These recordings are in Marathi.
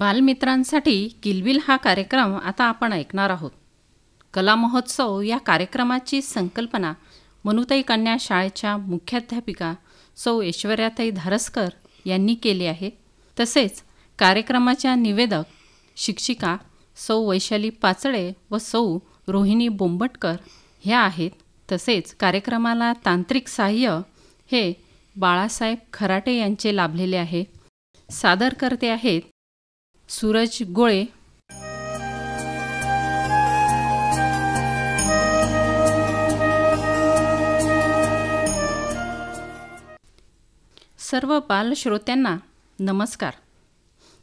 बालमित्रांसाठी किलबिल हा कार्यक्रम आता आपण ऐकणार आहोत. कला महोत्सव या कार्यक्रमाची संकल्पना मनुताई कन्या शाळेच्या मुख्याध्यापिका सौ ऐश्वर्याताई धारसकर यांनी केली आहे. तसेच कार्यक्रमाच्या निवेदक शिक्षिका सौ वैशाली पाचळे व सौ रोहिणी बोंबटकर ह्या आहेत. तसेच कार्यक्रमाला तांत्रिक सहाय्य हे बाळासाहेब खराटे यांचे लाभलेले आहे. सादर करते आहेत सूरज गोळे. सर्व बालश्रोत्यांना नमस्कार.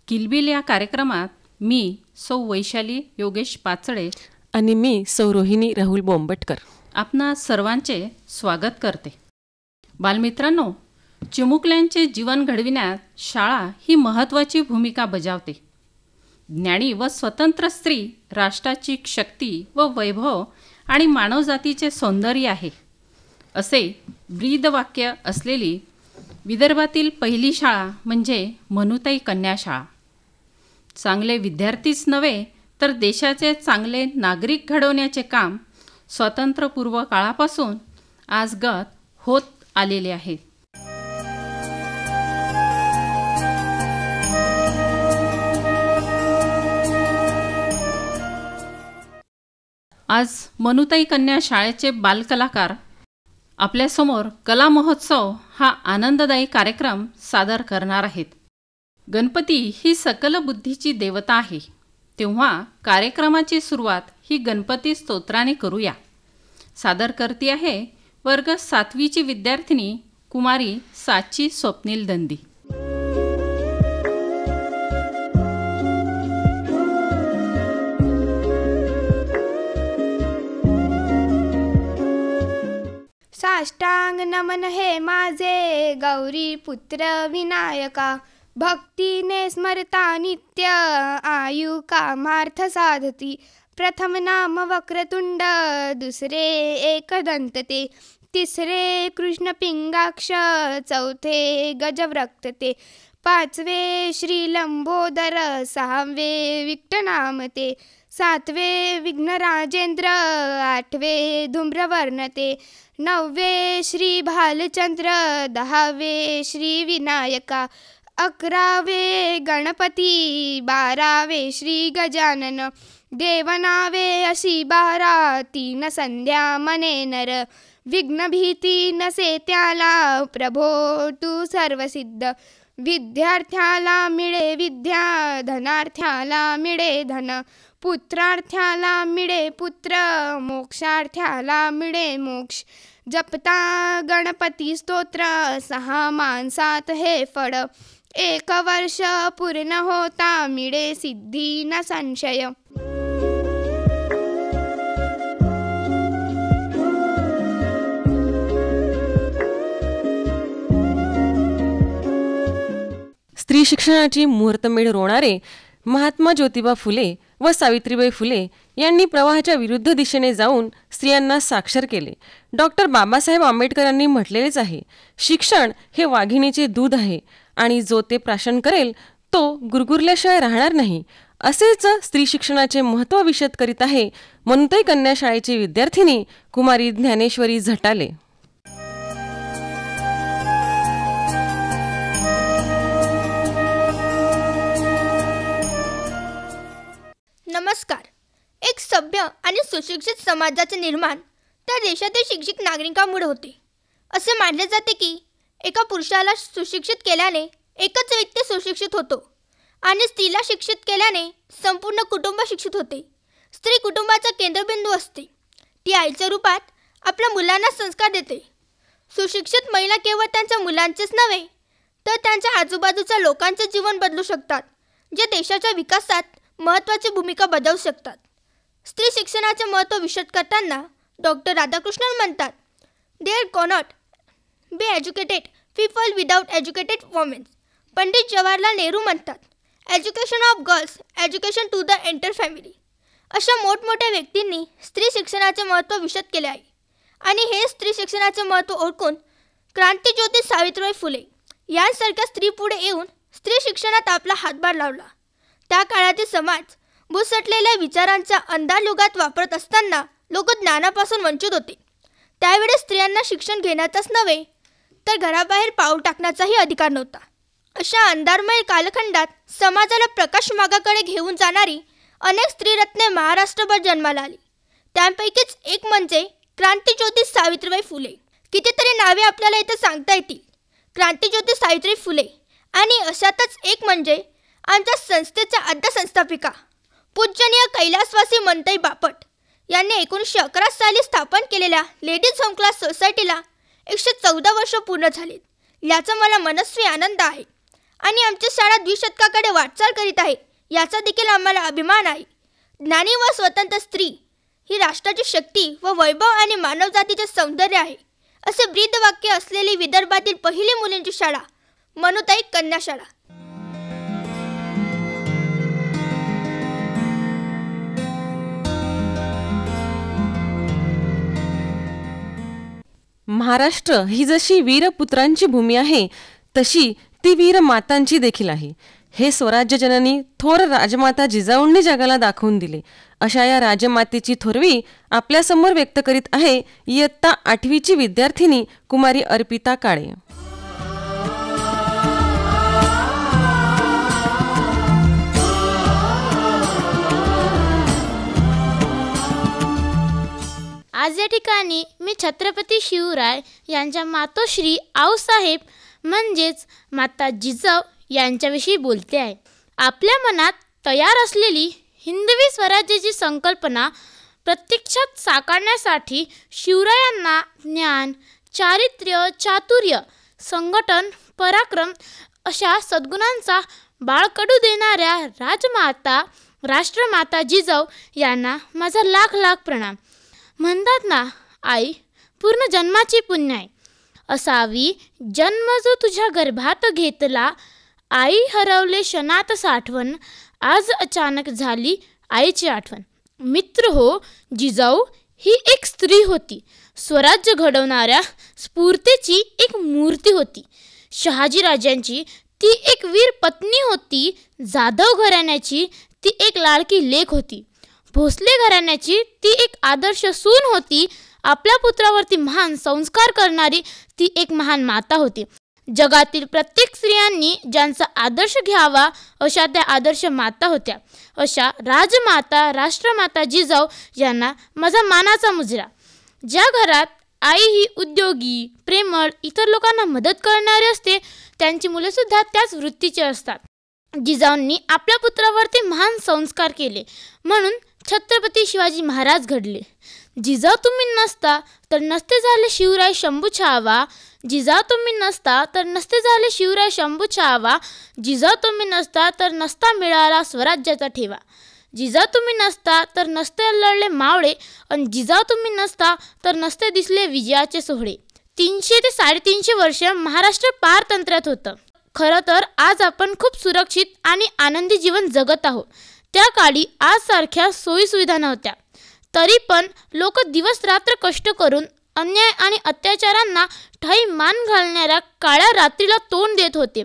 किलबिल या कार्यक्रमात मी सौ वैशाली योगेश पाचळे आणि मी सौ रोहिणी राहुल बोंबटकर आपणा सर्वांचे स्वागत करते. बालमित्रांनो, चिमुकल्यांचे जीवन घडविण्यात शाळा ही महत्त्वाची भूमिका बजावते. ज्ञानी व स्वतंत्र स्त्री राष्ट्राची शक्ती व वैभव आणि मानवजातीचे सौंदर्य आहे, असे ब्रीदवाक्य असलेली विदर्भातील पहिली शाळा म्हणजे मनुताई कन्या शाळा. चांगले विद्यार्थीच नव्हे तर देशाचे चांगले नागरिक घडवण्याचे काम स्वातंत्र्यपूर्व काळापासून आजगत होत आलेले आहे. आज मनुताई कन्या शाळेचे बालकलाकार आपल्यासमोर कला महोत्सव हा आनंददायी कार्यक्रम सादर करणार आहेत. गणपती ही सकल बुद्धीची देवता आहे, तेव्हा कार्यक्रमाची सुरुवात ही गणपती स्तोत्राने करूया. सादर करती आहे वर्ग 7वीची विद्यार्थिनी कुमारी साची स्वप्नील दंदी. साष्टांग नमन हे माझे गौरी पुत्र विनायका, भक्तीने स्मरता नित्य आयु कामार्थ साधती. प्रथम नाम वक्रतुंड, दुसरे एकदंतते, तिसरे कृष्ण पिंगाक्ष, चौथे गजव्रक्तते, पाचवे श्री लंबोदर, सहावे विकटनामते, सातवे विघ्नराजेंद्र, आठवे धूम्रवर्णते, नववे श्री भालचंद्र, 10वे श्री विनायका, 11वे गणपती, 12वे श्री गजानन, देवनावे अशी 12, 3 संध्या मने नर, विघ्नभीती नसे त्याला, प्रभो तू सर्वसिद्ध. विद्यार्थ्याला मिळे विद्या, धनार्थ्याला मिळे धन, पुत्रार्थ्याला मिळे पुत्र, मोक्षार्थ्याला मिळे मोक्ष. जपता गणपती स्तोत्र, 6 माणसात हे फळ, 1 वर्ष पूर्ण होता मिळे सिद्धी न संशय. स्त्री शिक्षणाची मुहूर्तमेढ रोवणारे महात्मा ज्योतिबा फुले व सावित्रीबाई फुले यांनी प्रवाहाच्या विरुद्ध दिशेने जाऊन स्त्रियांना साक्षर केले. डॉक्टर बाबासाहेब आंबेडकरांनी म्हटलेलेच आहे, शिक्षण हे वाघिणीचे दूध आहे आणि जो ते प्राशन करेल तो गुरगुरल्याशिवाय राहणार नाही. असेच स्त्री शिक्षणाचे महत्त्व विशद करीत आहे मनुताई कन्या शाळेची विद्यार्थिनी कुमारी ज्ञानेश्वरी झटाले. नमस्कार. एक सभ्य आणि सुशिक्षित समाजाचे निर्माण त्या देशातील शिक्षित नागरिकांमुळे होते. असे मानले जाते की एका पुरुषाला सुशिक्षित केल्याने एकच व्यक्ती सुशिक्षित होतो आणि स्त्रीला शिक्षित केल्याने संपूर्ण कुटुंब शिक्षित होते. स्त्री कुटुंबाचा केंद्रबिंदू असते. ती आईच्या रूपात आपल्या मुलांना संस्कार देते. सुशिक्षित महिला केवळ त्यांच्या मुलांचेच नव्हे तर त्यांच्या आजूबाजूच्या लोकांचे जीवन बदलू शकतात, जे देशाच्या विकासात महत्त्वाची भूमिका बजावू शकतात. स्त्री शिक्षणाचे महत्त्व विशद करताना डॉक्टर राधाकृष्णन म्हणतात, there cannot be educated people without educated women. Pandit Jawaharlal Nehru म्हणतात, education of girls, education to the entire family. अशा मोठमोठ्या व्यक्तींनी स्त्री शिक्षणाचे महत्त्व विशद केले आहे आणि हे स्त्री शिक्षणाचे महत्त्व ओळखून क्रांतिज्योती सावित्रीबाई फुले यांसारख्या स्त्री पुढे येऊन स्त्री शिक्षणात आपला हातभार लावला. त्या काळातील समाज भुसटलेल्या विचारांच्या अंधारयुगात वापरत असताना लोक ज्ञानापासून वंचित होते. त्यावेळेस स्त्रियांना शिक्षण घेण्याचाच नव्हे तर घराबाहेर पाऊल टाकण्याचाही अधिकार नव्हता. अशा अंधारमय कालखंडात समाजाला प्रकाश मार्गाकडे घेऊन जाणारी अनेक स्त्रीरत्ने महाराष्ट्रभर जन्माला आली. त्यांपैकीच एक म्हणजे क्रांतिज्योती सावित्रीबाई फुले. कितीतरी नावे आपल्याला इथे सांगता येतील. क्रांतिज्योती सावित्री फुले आणि अशातच एक म्हणजे आमच्या संस्थेच्या आद्य संस्थापिका पूजनीय कैलासवासी मंतई बापट यांनी 1911 साली स्थापन केलेल्या लेडीज होम क्लास सोसायटीला 114 वर्ष पूर्ण झालीत. याचा मला मनस्वी आनंद आहे आणि आमची शाळा द्विशतकाकडे वाटचाल करीत आहे याचा देखील आम्हाला अभिमान आहे. ज्ञानी व स्वतंत्र स्त्री ही राष्ट्राची शक्ती व वैभव आणि मानवजातीचे सौंदर्य आहे असे ब्रीदवाक्य असलेली विदर्भातील पहिली मुलींची शाळा मनुताई कन्या शाळा. महाराष्ट्र ही जशी वीरपुत्रांची भूमी आहे तशी ती वीर मातांची देखील आहे. हे स्वराज्य जननी थोर राजमाता जिजाऊंनी जगाला दाखवून दिले. अशा या राजमातेची थोरवी आपल्यासमोर व्यक्त करीत आहे इयत्ता 8वीची विद्यार्थिनी कुमारी अर्पिता काळे. आज या ठिकाणी मी छत्रपती शिवराय यांच्या मातोश्री आऊसाहेब म्हणजेच माता जिजाऊ यांच्याविषयी बोलते आहे. आपल्या मनात तयार असलेली हिंदवी स्वराज्याची संकल्पना प्रत्यक्षात साकारण्यासाठी शिवरायांना ज्ञान, चारित्र्य, चातुर्य, संघटन, पराक्रम अशा सद्गुणांचा बाळकडू देणाऱ्या राजमाता राष्ट्रमाता जिजाऊ यांना माझा लाख लाख प्रणाम. म्हणतात ना, आई पूर्ण जन्माची पुण्य आहे. असावी जन्म जो तुझ्या गर्भात घेतला, आई हरवले क्षणात साठवण, आज अचानक झाली आईची आठवण. मित्र हो, जिजाऊ ही एक स्त्री होती. स्वराज्य घडवणाऱ्या स्फूर्तीची एक मूर्ती होती. शहाजीराजांची ती एक वीर पत्नी होती. जाधव घराण्याची ती एक लाडकी लेक होती. भोसले घराण्याची ती एक आदर्श सून होती. आपल्या पुत्रावरती महान संस्कार करणारी ती एक महान माता होती. जगातील प्रत्येक स्त्रियांनी ज्यांचा आदर्श घ्यावा अशा त्या आदर्श माता होत्या. अशा राजमाता राष्ट्रमाता जिजाऊ यांना माझा मानाचा मुजरा. ज्या घरात आई ही उद्योगी, प्रेमळ, इतर लोकांना मदत करणारी असते त्यांची मुलेसुद्धा त्याच वृत्तीचे असतात. जिजाऊंनी आपल्या पुत्रावरती महान संस्कार केले म्हणून छत्रपती शिवाजी महाराज घडले. जिजाऊ तुम्ही नसता तर नसते झाले शिवराय शंभू छावा. जिजाऊ तुम्ही नसता तर नसते झाले शिवराय शंभू छावा. जिजाऊ तुम्ही नसता तर नसता मिळाला स्वराज्याचा ठेवा. जिजाऊ तुम्ही नसता तर नसते लढले मावळे, आणि जिजाऊ तुम्ही नसता तर नसते दिसले विजयाचे सोहळे. 300 ते 350 वर्ष महाराष्ट्र पारतंत्र्यात होतं. खरं तर आज आपण खूप सुरक्षित आणि आनंदी जीवन जगत आहोत. त्या काळी आजसारख्या सोयीसुविधा नव्हत्या. तरी पण लोक दिवस रात्र कष्ट करून अन्याय आणि अत्याचारांना ठाई मान घालणाऱ्या काळ्या रात्रीला तोंड देत होते.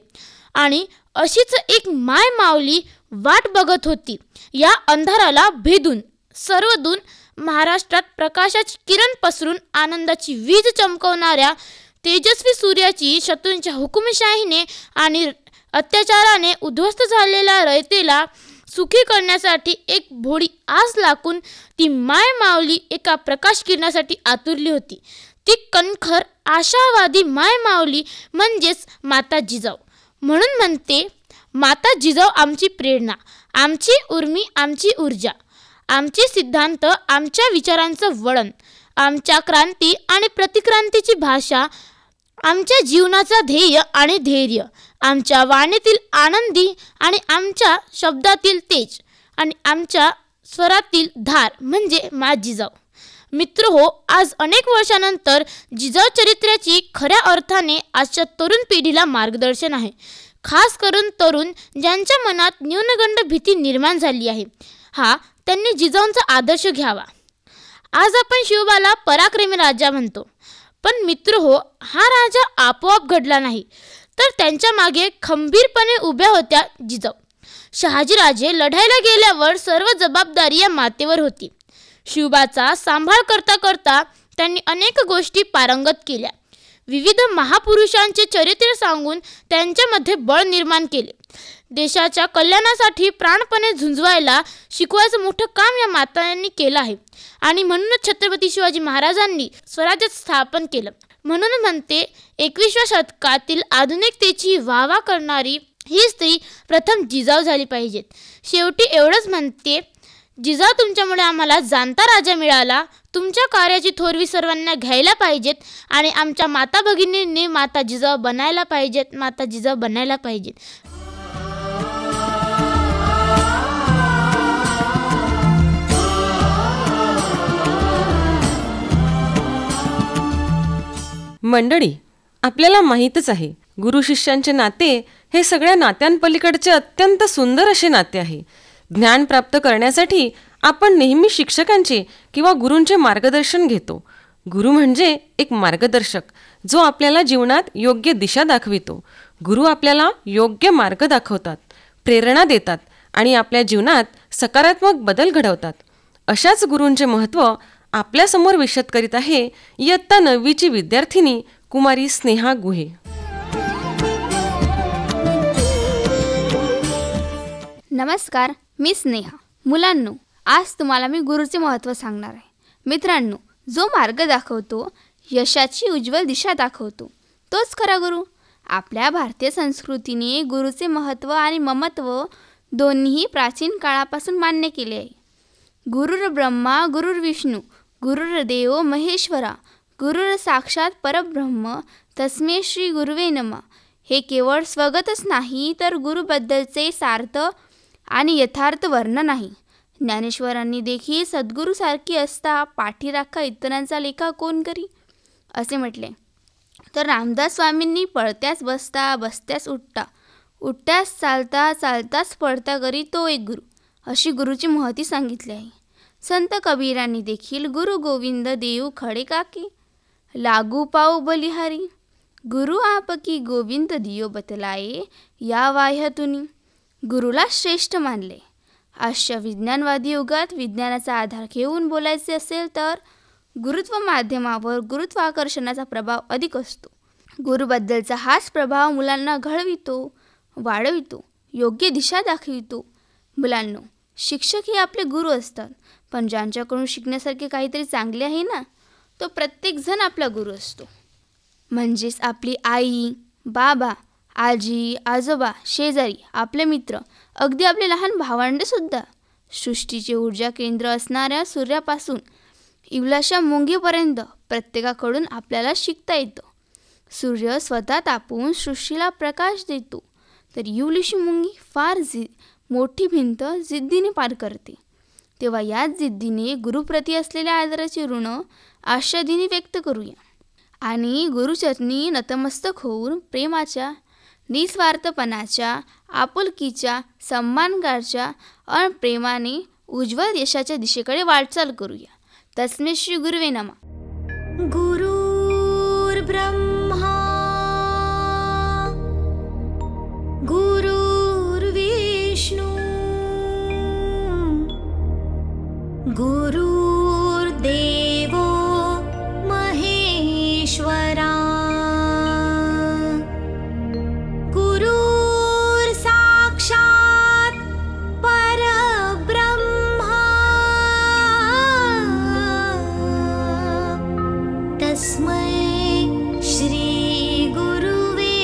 आणि अशीच एक माय माऊली वाट बघत होती. या अंधाराला भेदून सर्वदून महाराष्ट्रात प्रकाशाची किरण पसरून आनंदाची वीज चमकवणाऱ्या तेजस्वी सूर्याची शत्रूंच्या हुकुमशाहीने आणि अत्याचाराने उद्ध्वस्त झालेल्या रयतेला सुखी करण्यासाठी एक भोळी आस लागून ती माय माऊली एका प्रकाश किरणासाठी आतुरली होती. ती कणखर आशावादी माय माऊली म्हणजेच माता जिजाऊ. म्हणून म्हणते, माता जिजाऊ आमची प्रेरणा, आमची उर्मी, आमची ऊर्जा, आमचे सिद्धांत, आमच्या विचारांचं वळण, आमच्या क्रांती आणि प्रतिक्रांतीची भाषा, आमच्या जीवनाचा ध्येय आणि धैर्य, आमच्या वाणीतील आनंदी आणि आमच्या शब्दातील तेज आणि आमच्या स्वरातील धार म्हणजे मा जिजाऊ. मित्र हो, आज अनेक वर्षानंतर जिजाऊ चरित्राची खऱ्या अर्थाने आजच्या तरुण पिढीला मार्गदर्शन आहे. खास करून तरुण ज्यांच्या मनात न्यूनगंड भीती निर्माण झाली आहे, त्यांनी जिजाऊंचा आदर्श घ्यावा. आज आपण शिवबाला पराक्रमी राजा म्हणतो, पण मित्र हो, हा राजा आपोआप घडला नाही, तर त्यांच्या मागे खंबीरपणे उभ्या होत्या जिजाऊ. शहाजीराजे लढायला गेल्यावर सर्व जबाबदारी या मातेवर होती. शिवबाचा सांभाळ करता करता त्यांनी अनेक गोष्टी पारंगत केल्या. विविध महापुरुषांचे चरित्र सांगून त्यांच्यामध्ये बळ निर्माण केले. देशाच्या कल्याणासाठी प्राणपणे झुंजवायला शिकवायचं मोठं काम या मातांनी केलं आहे. आणि म्हणूनच छत्रपती शिवाजी महाराजांनी स्वराज्य स्थापन केलं. म्हणून म्हणते 21व्या शतकातील आधुनिकतेची वाहवा करणारी ही स्त्री प्रथम जिजाऊ झाली पाहिजेत. शेवटी एवढंच म्हणते, जिजाऊ तुमच्यामुळे आम्हाला जाणता राजा मिळाला. तुमच्या कार्याची थोरवी सर्वांना घ्यायला पाहिजेत आणि आमच्या माता भगिनींनी माता जिजाऊ बनायला पाहिजेत, माता जिजाऊ बनायला पाहिजेत. मंडळी, आपल्याला माहीतच आहे, गुरु शिष्यांचे नाते हे सगळ्या नात्यांपलीकडचे अत्यंत सुंदर असे नाते आहे. ज्ञान प्राप्त करण्यासाठी आपण नेहमी शिक्षकांचे किंवा गुरूंचे मार्गदर्शन घेतो. गुरु म्हणजे एक मार्गदर्शक, जो आपल्याला जीवनात योग्य दिशा दाखवितो. गुरु आपल्याला योग्य मार्ग दाखवतात, प्रेरणा देतात आणि आपल्या जीवनात सकारात्मक बदल घडवतात. अशाच गुरूंचे महत्त्व आपल्यासमोर विशद करीत आहे इयत्ता 9वीची विद्यार्थिनी कुमारी स्नेहा गुहे. नमस्कार, मी स्नेहा. मुलांनो, आज तुम्हाला मी गुरुचे महत्त्व सांगणार आहे. मित्रांनो, जो मार्ग दाखवतो, यशाची उज्ज्वल दिशा दाखवतो, तोच खरा गुरु. आपल्या भारतीय संस्कृतीने गुरुचे महत्त्व आणि ममत्व दोन्ही प्राचीन काळापासून मान्य केले आहे. गुरुर ब्रह्मा गुरुर्विष्णू गुरुर्देव महेश्वरा गुरुर साक्षात परब्रह्म तस्मै श्री गुरुवे नमः. हे केवळ स्वगतच नाही, तर गुरुबद्दलचे सार्थ आणि यथार्थ वर्णन आहे. ज्ञानेश्वरांनी देखील सद्गुरूसारखी असता पाठीराखा इतरांचा लेखा कोण करी असे म्हटले. तर रामदास स्वामींनी पळत्यास बसता, बसत्यास उठता, उठत्यास चालता, चालताच पळता करी तो एक गुरु, अशी गुरुची महती सांगितली आहे. संत कबीरांनी देखील गुरु गोविंद देऊ खडे काके लागू पाऊ बलिहारी गुरु आपकी गोविंद दियो बतलाये या वाह्यातुनी गुरुला श्रेष्ठ मानले. आजच्या विज्ञानवादी युगात विज्ञानाचा आधार घेऊन बोलायचे असेल तर गुरुत्व माध्यमावर गुरुत्वाकर्षणाचा प्रभाव अधिक असतो. गुरुबद्दलचा हाच प्रभाव मुलांना घडवितो, वाढवितो, योग्य दिशा दाखवितो. मुलांनो, शिक्षक हे आपले गुरु असतात, पण ज्यांच्याकडून शिकण्यासारखे काहीतरी चांगले आहे ना, तो प्रत्येकजण आपला गुरु असतो. म्हणजेच आपली आई, बाबा, आजी, आजोबा, शेजारी, आपले मित्र, अगदी आपले लहान भावंडेसुद्धा. सृष्टीचे ऊर्जा केंद्र असणाऱ्या सूर्यापासून इवलाशा मुंगीपर्यंत प्रत्येकाकडून आपल्याला शिकता येतं. सूर्य स्वतः तापून सृष्टीला प्रकाश देतो, तर इवलीशी मुंगी फार मोठी भिंत जिद्दीने पार करते. तेव्हा याच जिद्दीने गुरुप्रती असलेल्या आदराचे ऋण आजच्या दिनी व्यक्त करूया आणि गुरुचरणी नतमस्तक होऊन प्रेमाच्या, निस्वार्थपणाच्या, आपुलकीच्या, सन्मानगाच्या आणि प्रेमाने उज्ज्वल यशाच्या दिशेकडे वाटचाल करूया. तस्मै श्री गुरुवे नमः. गुरुर्ब्रह्मा गुरुर्विष्णू गुरुर्देवो महेश्वरा गुरुर् साक्षात् परब्रह्मा तस्मै श्री गुरुवे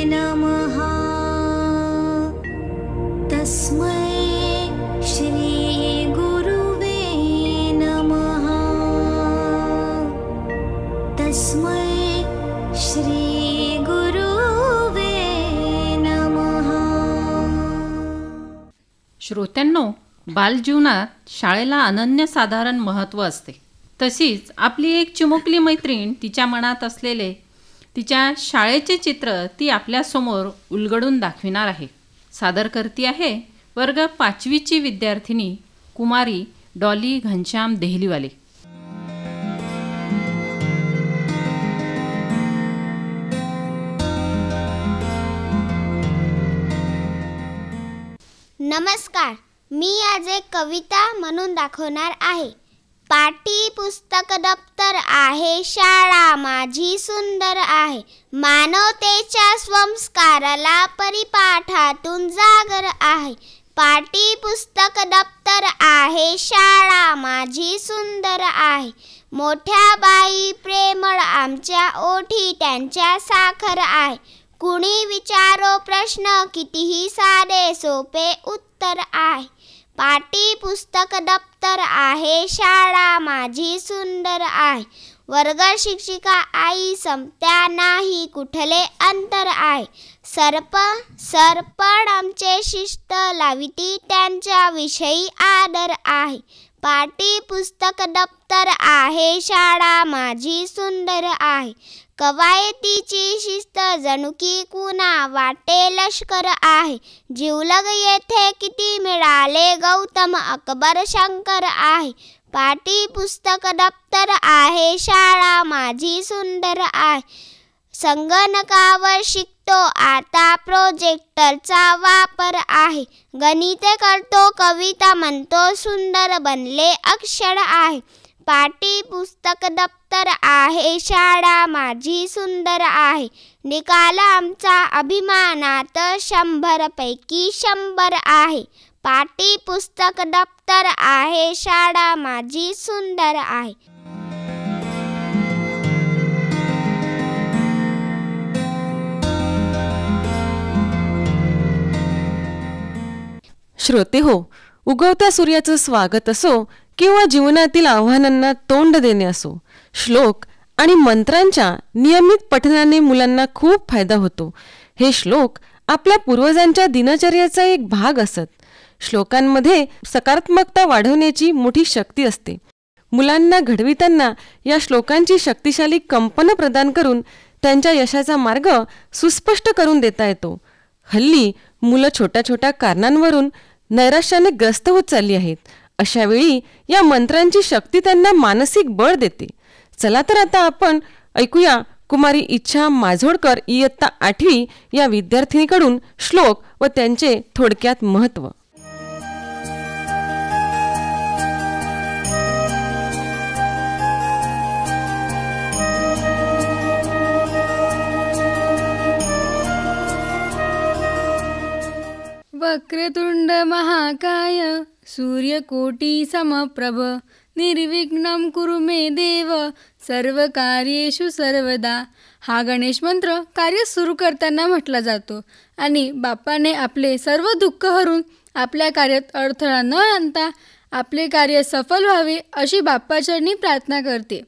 नमः. तस्मै श्री गुरुवे नमः. तस्मै श्री गुरुवे नमः. श्रोत्यांनो, बालजीवनात शाळेला अनन्यसाधारण महत्त्व असते. तशीच आपली एक चिमुकली मैत्रीण तिच्या मनात असलेले तिच्या शाळेचे चित्र ती आपल्यासमोर उलगडून दाखविणार आहे. सादर करती आहे वर्ग 5वीची विद्यार्थिनी कुमारी डॉली घनश्याम देहलीवाले. नमस्कार, मी आज एक कविता म्हणून दाखवणार आहे. पाटी पुस्तक दप्तर आहे, शाळा माझी सुंदर आहे. मानवतेच्या संस्काराला परिपाठातून जागर आहे. पाटी पुस्तक दप्तर आहे, शाळा माझी सुंदर आहे. मोठ्या बाई प्रेमळ आमच्या ओठी त्यांच्या साखर आहे. कुणी विचारो प्रश्न कितीही साधे सोपे उत्तर आहे. पाटी पुस्तक दप्तर आहे, शाळा माझी सुंदर आहे. वर्ग शिक्षिका आई संपत्या नाही कुठले अंतर आहे. सरपण आमचे शिस्त लाविती त्यांच्या विषयी आदर आहे. पाटी पुस्तक दप्तर आहे, शाळा माझी सुंदर आहे. कवायतीची शिस्त जणू की कुणा वाटे लष्कर आहे. जिवलग येथे किती मिळाले गौतम अकबर शंकर आहे. पाटी पुस्तक दप्तर आहे, शाळा माझी सुंदर आहे. संगणकावर शिकतो आता प्रोजेक्टरचा वापर आहे. गणिते करतो कविता म्हणतो सुंदर बनले अक्षर आहे. पाटी पुस्तक दप्तर आहे, शाळा माझी सुंदर आहे. निकाल आमचा अभिमानात 100 पैकी 100 आहे. पाटी पुस्तक दप्तर आहे, शाळा माझी सुंदर आहे. श्रोते हो, उगवत्या सूर्याचं स्वागत असो किंवा जीवनातील आव्हानांना तोंड देणे असो, श्लोक आणि मंत्रांच्या नियमित पठनाने मुलांना खूप फायदा होतो. हे श्लोक आपल्या पूर्वजांच्या दिनचर्येचा एक भाग असत. श्लोकांमध्ये सकारात्मकता वाढवण्याची मोठी शक्ती असते. मुलांना घडविताना या श्लोकांची शक्तिशाली कंपन प्रदान करून त्यांच्या यशाचा मार्ग सुस्पष्ट करून देता येतो. हल्ली मुलं छोट्या छोट्या कारणांवरून नैराश्याने ग्रस्त होत चालली आहेत. अशा वेळी या मंत्रांची शक्ती त्यांना मानसिक बळ देते. चला तर आता आपण ऐकूया कुमारी इच्छा माझोडकर इयत्ता 8वी या विद्यार्थिनीकडून श्लोक व त्यांचे थोडक्यात महत्त्व. वक्रतुंड महाकाय सूर्यकोटी समप्रभ निर्विघ्नं कुरु मे देव सर्वकार्येषु सर्वदा. हा गणेश मंत्र कार्य सुरू करताना म्हटला जातो आणि बाप्पाने आपले सर्व दुःख हरून आपल्या कार्यात अडथळा न आणता आपले कार्य सफल व्हावे अशी बाप्पाचरणी प्रार्थना करते.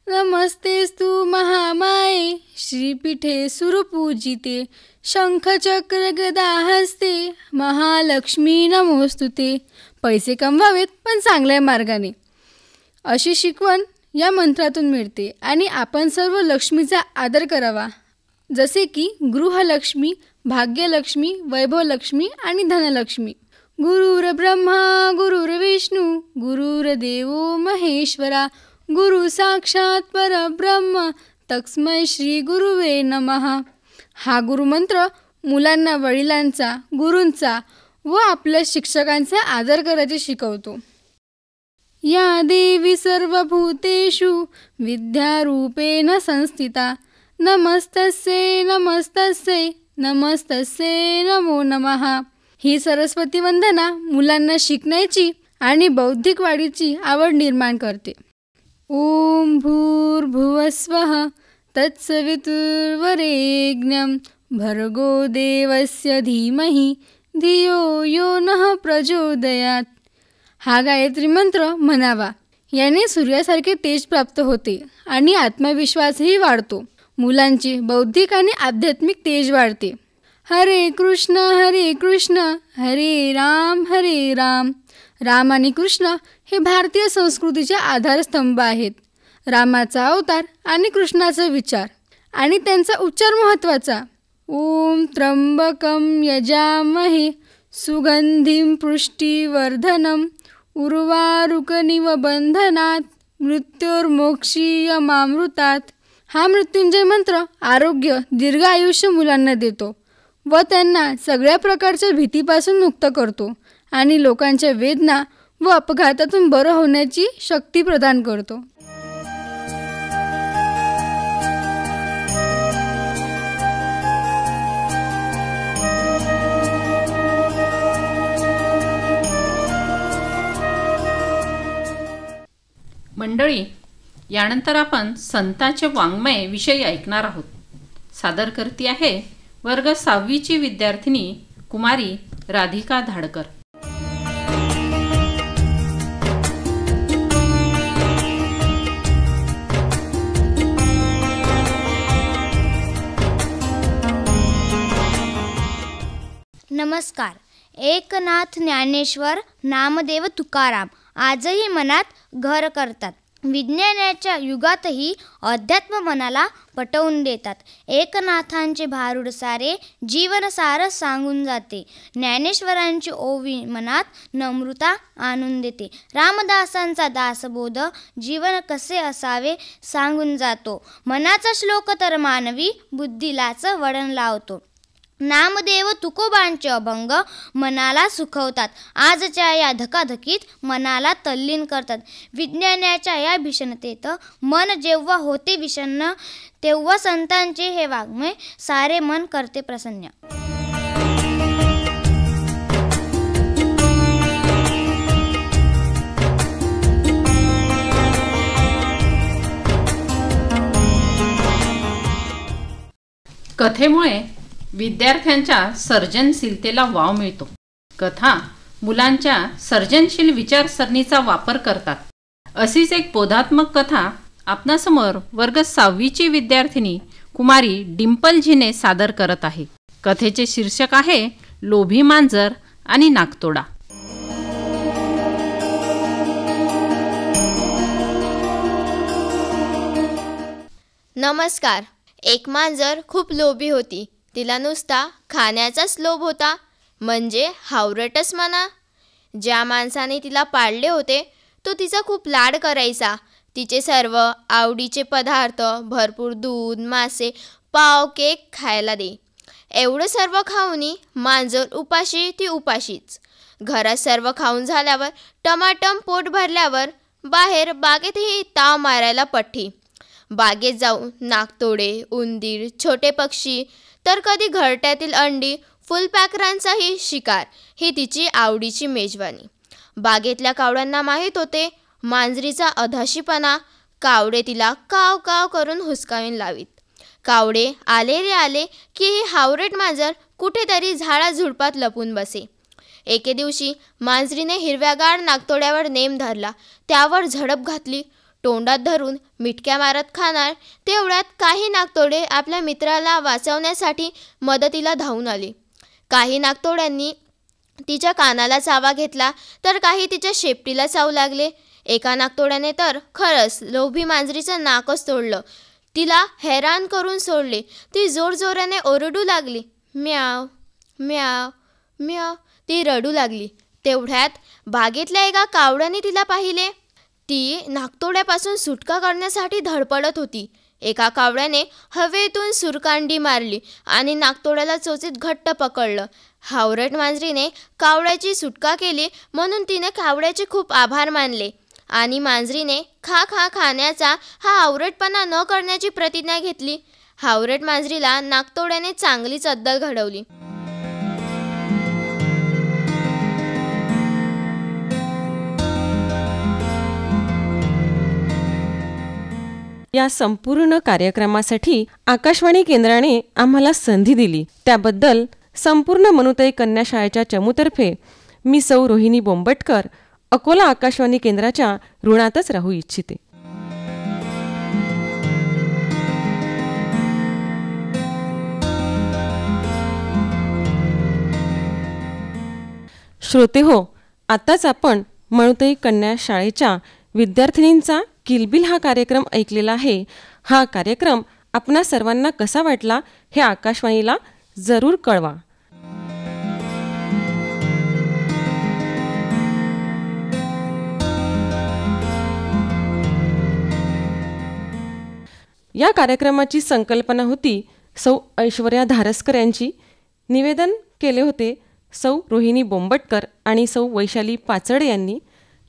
नमस्तेस्तु महामाये श्रीपीठे सुरपूजिते शंखचक्र गदा हस्ते महालक्ष्मी नमोस्तुते. पैसे कमवावेत पण चांगल्या मार्गाने अशी शिकवण या मंत्रातून मिळते आणि आपण सर्व लक्ष्मीचा आदर करावा, जसे की गृहलक्ष्मी, भाग्यलक्ष्मी, वैभवलक्ष्मी आणि धनलक्ष्मी. गुरुर ब्रह्मा गुरुर्विष्णू गुरुर्देवो महेश्वरा गुरु साक्षात परब्रह्म तस्मै श्री गुरुवे नमः. हा गुरुमंत्र मुलांना वडिलांचा, गुरूंचा व आपल्या शिक्षकांचा आदर करायचे शिकवतो. या देवी सर्वभूतेषु विद्यारूपेण संस्थिता नमस्तस्यै नमस्तस्यै नमस्तस्यै नमो नमः. ही सरस्वती वंदना मुलांना शिकण्याची आणि बौद्धिक वाढीची आवड निर्माण करते. ओम भूर्भुवस्वः तत्सवितुर्वरेण्यं भर्गो देवस्य धीमहि धियो यो नः प्रचोदयात्. हा गायत्री मंत्र म्हणावा. याने सूर्यासारखे तेज प्राप्त होते आणि आत्मविश्वासही वाढतो. मुलांची बौद्धिक आणि आध्यात्मिक तेज वाढते. हरे कृष्ण हरे राम. राम आणि कृष्ण हे भारतीय संस्कृतीचे आधारस्तंभ आहेत. रामाचा अवतार आणि कृष्णाचा विचार आणि त्यांचा उच्चार महत्त्वाचा. ओम त्र्यंबकं यजामहे सुगंधिं पुष्टिवर्धनम् उर्वारुकमिव बंधनात् मृत्युर्मोक्षीयमामृतात्. हा मृत्युंजय मंत्र आरोग्य, दीर्घ आयुष्य मुलांना देतो. व त्यांना सगळ्या प्रकारच्या भीतीपासून मुक्त करतो आणि लोकांच्या वेदना व अपघातातून बरं होण्याची शक्ती प्रदान करतो. मंडळी, यानंतर आपण संतांचे वाङ्मय विषयी ऐकणार आहोत. सादर करती आहे वर्ग 6वीची विद्यार्थिनी कुमारी राधिका धाडकर. नमस्कार. एकनाथ ज्ञानेश्वर, नामदेव तुकाराम आजही मनात घर करतात. विज्ञानाच्या युगातही अध्यात्म मनाला पटवून देतात. एकनाथांचे भारूड सारे जीवनसार सांगून जाते. ज्ञानेश्वरांची ओवी मनात नम्रता आणून देते. रामदासांचा दासबोध जीवन कसे असावे सांगून जातो. मनाचा श्लोक तर मानवी बुद्धीलाच वळण लावतो. नामदेव तुकोबांचे अभंग मनाला सुखवतात. आजच्या या धकाधकीत मनाला तल्लीन करतात. विज्ञानाच्या या भीषणतेत मन जेव्हा होते विषण्ण, तेव्हा संतांचे हे वाङ्मय सारे मन करते प्रसन्न. कथेमुळे विद्यार्थ्यांच्या सर्जनशीलतेला वाव मिळतो. कथा मुलांच्या सर्जनशील विचारसरणीचा वापर करतात. अशीच एक बोधात्मक कथा आपणासमोर वर्ग 6वीची विद्यार्थिनी कुमारी डिंपल झिने सादर करत आहे. कथेचे शीर्षक आहे लोभी मांजर आणि नाकतोडा. नमस्कार. एक मांजर खूप लोभी होती. तिला नुसता खाण्याचाच लोभ होता, म्हणजे हावरटच म्हणा. ज्या माणसाने तिला पाळले होते तो तिचा खूप लाड करायचा. तिचे सर्व आवडीचे पदार्थ, भरपूर दूध, मासे, पाव, केक खायला दे. एवढं सर्व खाऊनी मांजर उपाशी ती उपाशीच. घरात सर्व खाऊन झाल्यावर, टमाटम पोट भरल्यावर बाहेर बागेतही ताव मारायला पठ्ठी. बागेत जाऊन नाकतोडे, उंदीर, छोटे पक्षी, तर कधी घरट्यातील अंडी, फुलपाखरांचाही शिकार ही तिची आवडीची मेजवानी. बागेतल्या कावड्यांना माहीत होते मांजरीचा अधाशीपणा. कावडे तिला काव काव करून हुसकावून लावीत. कावडे आले रे आले की ही हावरट मांजर कुठेतरी झाडाझुडपात लपून बसे. एके दिवशी मांजरीने हिरव्यागार नाकतोड्यावर नेम धरला. त्यावर झडप घातली. तोंडात धरून मिटक्या मारत खाणार तेवढ्यात काही नाकतोडे आपल्या मित्राला वाचवण्यासाठी मदतीला धावून आले. काही नाकतोड्यांनी तिच्या कानाला चावा घेतला, तर काही तिच्या शेपटीला चावू लागले. एका नाकतोड्याने तर खरंच लोभी मांजरीचं नाकच तोडलं. तिला हैराण करून सोडले. ती जोरजोराने ओरडू लागली. म्याव म्याव म्याव ती रडू लागली. तेवढ्यात बागेतल्या एका कावड्याने तिला पाहिले. ती नाकतोड्यापासून सुटका करण्यासाठी धडपडत होती. एका कावड्याने हवेतून सुरकांडी मारली आणि नाकतोड्याला चोचीत घट्ट पकडलं. हावरट मांजरीने कावड्याची सुटका केली म्हणून तिने कावड्याचे खूप आभार मानले आणि मांजरीने खाण्याचा हा हावरटपणा न करण्याची प्रतिज्ञा घेतली. हावरट मांजरीला नाकतोड्याने चांगलीच अद्दल घडवली. या संपूर्ण कार्यक्रमासाठी आकाशवाणी केंद्राने आम्हाला संधी दिली, त्याबद्दल संपूर्ण मनुताई कन्या शाळेच्या चमूतर्फे मी सौ रोहिणी बोंबटकर अकोला आकाशवाणी केंद्राच्या ऋणातच राहू इच्छिते. श्रोते हो, आताच आपण मनुताई कन्या शाळेच्या विद्यार्थिनींचा किलबिल हा कार्यक्रम ऐकलेला आहे. हा कार्यक्रम आपणा सर्वांना कसा वाटला हे आकाशवाणीला जरूर कळवा. या कार्यक्रमाची संकल्पना होती सौ ऐश्वर्या धारसकर यांची. निवेदन केले होते सौ रोहिणी बोंबटकर आणि सौ वैशाली पाचडे यांनी.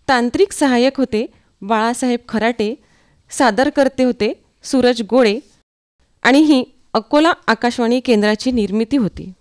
तांत्रिक सहाय्यक होते बाळासाहेब खराटे. सादरकर्ते होते सूरज गोळे. आणि ही अकोला आकाशवाणी केंद्राची निर्मिती होती.